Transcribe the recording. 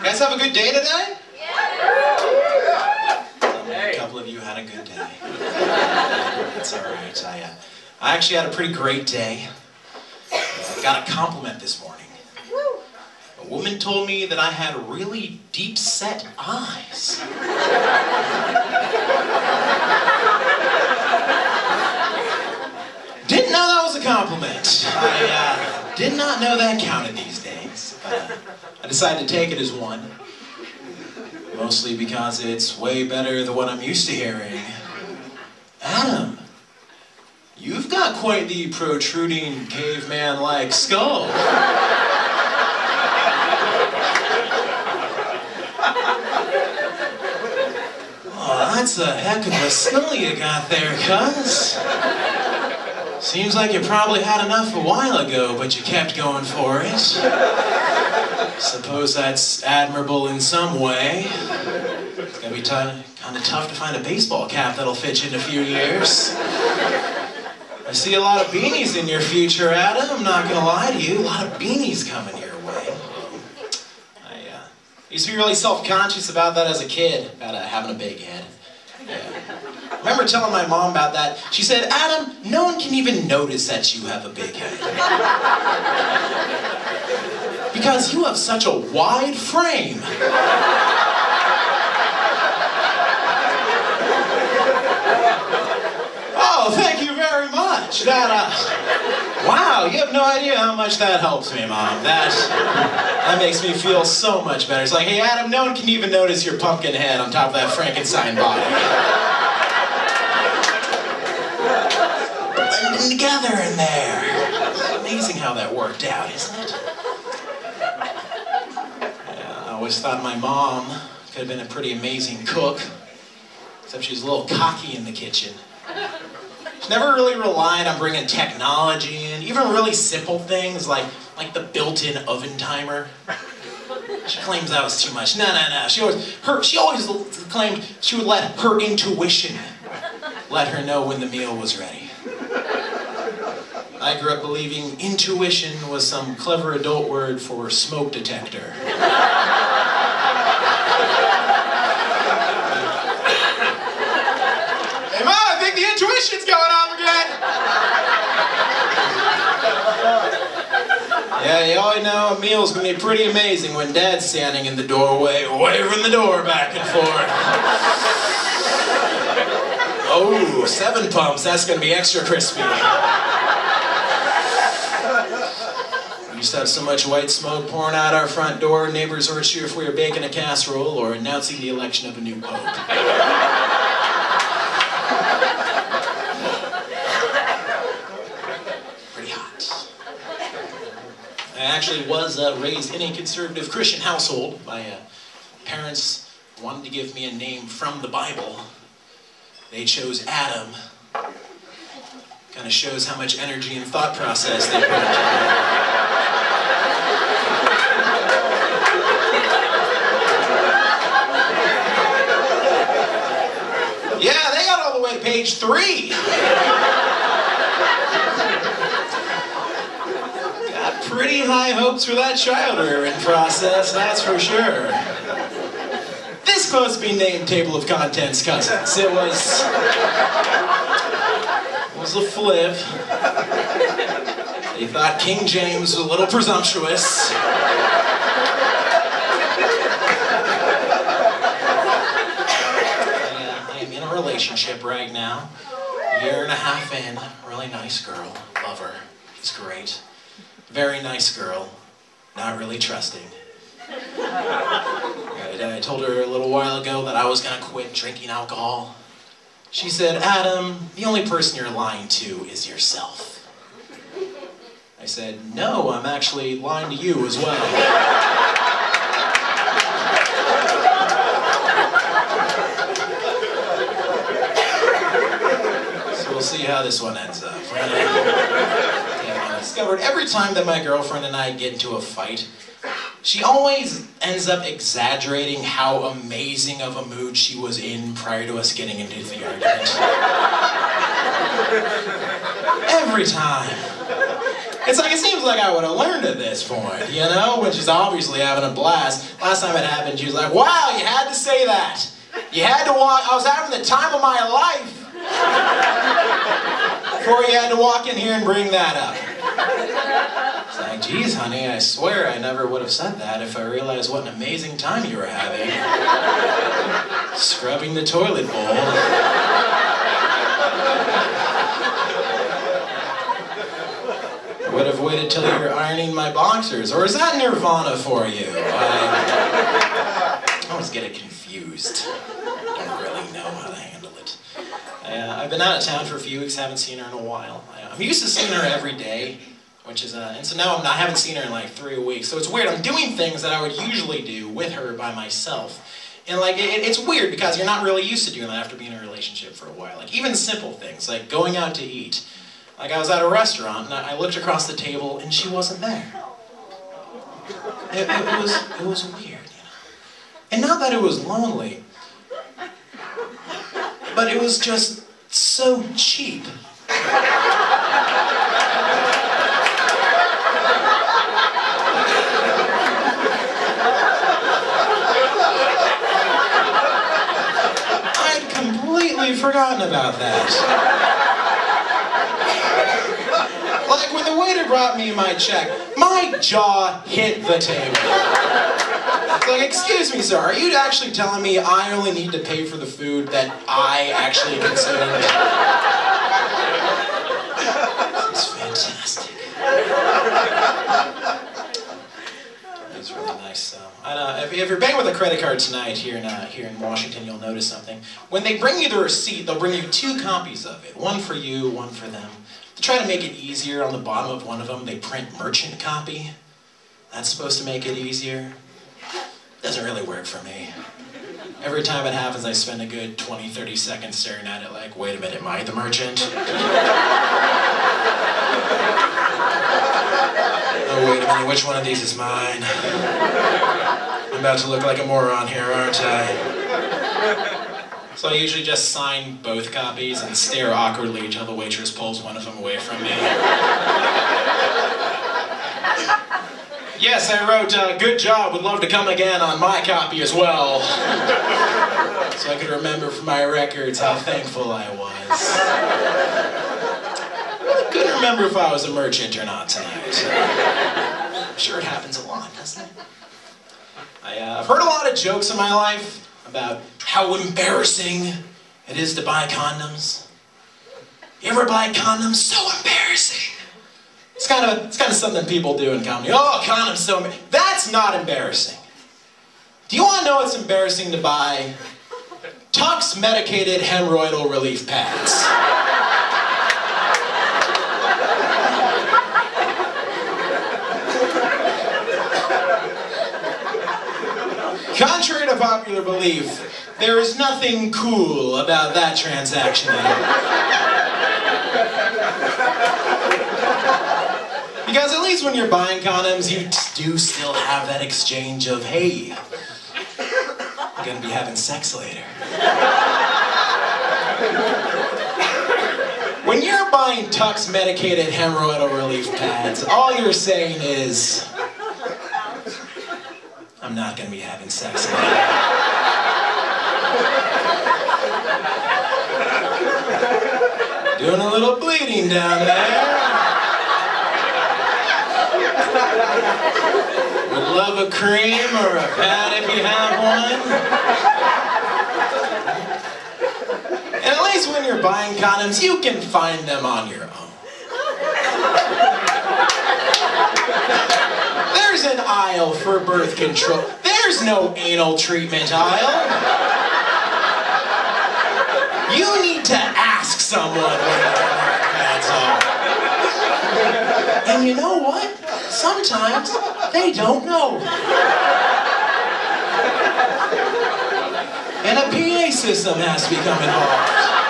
You guys have a good day today? Yeah. A couple of you had a good day. It's all right. I actually had a pretty great day. I got a compliment this morning. A woman told me that I had really deep-set eyes. Didn't know that was a compliment. I did not know that counted these days. But I decided to take it as one. Mostly because it's way better than what I'm used to hearing. Adam, you've got quite the protruding caveman-like skull. Oh, that's a heck of a skull you got there, cuz. Seems like you probably had enough a while ago, but you kept going for it. Suppose that's admirable in some way. It's gonna be kind of tough to find a baseball cap that'll fit you in a few years. I see a lot of beanies in your future, Adam. I'm not gonna lie to you. A lot of beanies coming your way. I used to be really self-conscious about that as a kid, about having a big head. Yeah. I remember telling my mom about that. She said, Adam, no one can even notice that you have a big head. Because you have such a wide frame. Oh, thank you very much. Wow, you have no idea how much that helps me, Mom. That makes me feel so much better. It's like, hey, Adam, no one can even notice your pumpkin head on top of that Frankenstein body. Blending together in there. It's amazing how that worked out, isn't it? Yeah, I always thought my mom could have been a pretty amazing cook, except she's a little cocky in the kitchen. She never really relied on bringing technology in, even really simple things like the built-in oven timer. She claims that was too much. No. She always claimed she would let her intuition let her know when the meal was ready. I grew up believing intuition was some clever adult word for smoke detector. Hey, Mom, I think the intuition's going off again. Yeah, you always know a meal's gonna be pretty amazing when Dad's standing in the doorway, waving the door back and forth. Oh, 7 pumps, that's gonna be extra crispy. We used to have so much white smoke pouring out our front door, neighbors weren't sure if we were baking a casserole or announcing the election of a new pope. I actually was raised in a conservative Christian household. My parents wanted to give me a name from the Bible. They chose Adam. Kind of shows how much energy and thought process they put into it. Yeah, they got all the way to page 3. Pretty high hopes for that child rearing process, that's for sure. This supposed to be named Table of Contents Cozens. It was a flip. They thought King James was a little presumptuous. I am in a relationship right now. 1.5 years in. Really nice girl. Love her. She's great. Very nice girl, not really trusting. I told her a little while ago that I was gonna quit drinking alcohol. She said, Adam, the only person you're lying to is yourself. I said, no, I'm actually lying to you as well. So we'll see how this one ends up. I discovered every time that my girlfriend and I get into a fight, she always ends up exaggerating how amazing of a mood she was in prior to us getting into the argument. Every time. It's like, it seems like I would have learned at this point, you know? When she's obviously having a blast. Last time it happened, she was like, wow, you had to say that. You had to walk, I was having the time of my life. Before you had to walk in here and bring that up. It's like, geez, honey, I swear I never would have said that if I realized what an amazing time you were having. Scrubbing the toilet bowl. Would have waited till you were ironing my boxers. Or is that nirvana for you? I always get it confused. Don't really know how to handle it. I've been out of town for a few weeks, haven't seen her in a while. I'm used to seeing her every day, which is, and so now I haven't seen her in like 3 weeks. So it's weird, I'm doing things that I would usually do with her by myself. And like, it's weird because you're not really used to doing that after being in a relationship for a while. Like even simple things, like going out to eat. Like I was at a restaurant and I looked across the table and she wasn't there. It was weird, you know. And not that it was lonely, but it was just so cheap. I'd completely forgotten about that. Like when the waiter brought me my check, my jaw hit the table. It's like, excuse me, sir, are you actually telling me I only need to pay for the food that I actually consumed? This is fantastic. It's really nice. If you're paying with a credit card tonight here in Washington, you'll notice something. When they bring you the receipt, they'll bring you 2 copies of it. One for you, one for them. To try to make it easier, on the bottom of one of them, they print merchant copy. That's supposed to make it easier. Doesn't really work for me. Every time it happens, I spend a good 20, 30 seconds staring at it like, wait a minute, am I the merchant? Oh, wait a minute, which one of these is mine? I'm about to look like a moron here, aren't I? So I usually just sign both copies and stare awkwardly until the waitress pulls one of them away from me. Yes, I wrote, good job, would love to come again on my copy as well. So I could remember from my records how thankful I was. I couldn't remember if I was a merchant or not tonight. I'm sure it happens a lot, doesn't it? I've heard a lot of jokes in my life about how embarrassing it is to buy condoms. You ever buy condoms? So embarrassing. It's kind of something people do in comedy. Oh, condoms so embarrassing. That's not embarrassing. Do you want to know what's embarrassing to buy? Tux medicated hemorrhoidal relief pads. Contrary to popular belief, there is nothing cool about that transaction because at least when you're buying condoms, you do still have that exchange of, hey, we're gonna be having sex later. When you're buying Tux medicated hemorrhoidal relief pads, all you're saying is, I'm not gonna be having sex later. Doing a little bleeding down there. Would love a cream or a pad if you have one. And at least when you're buying condoms, you can find them on your own. There's an aisle for birth control. There's no anal treatment aisle. You need to ask someone when that's all. And you know what? Sometimes they don't know. And a PA system has to become involved.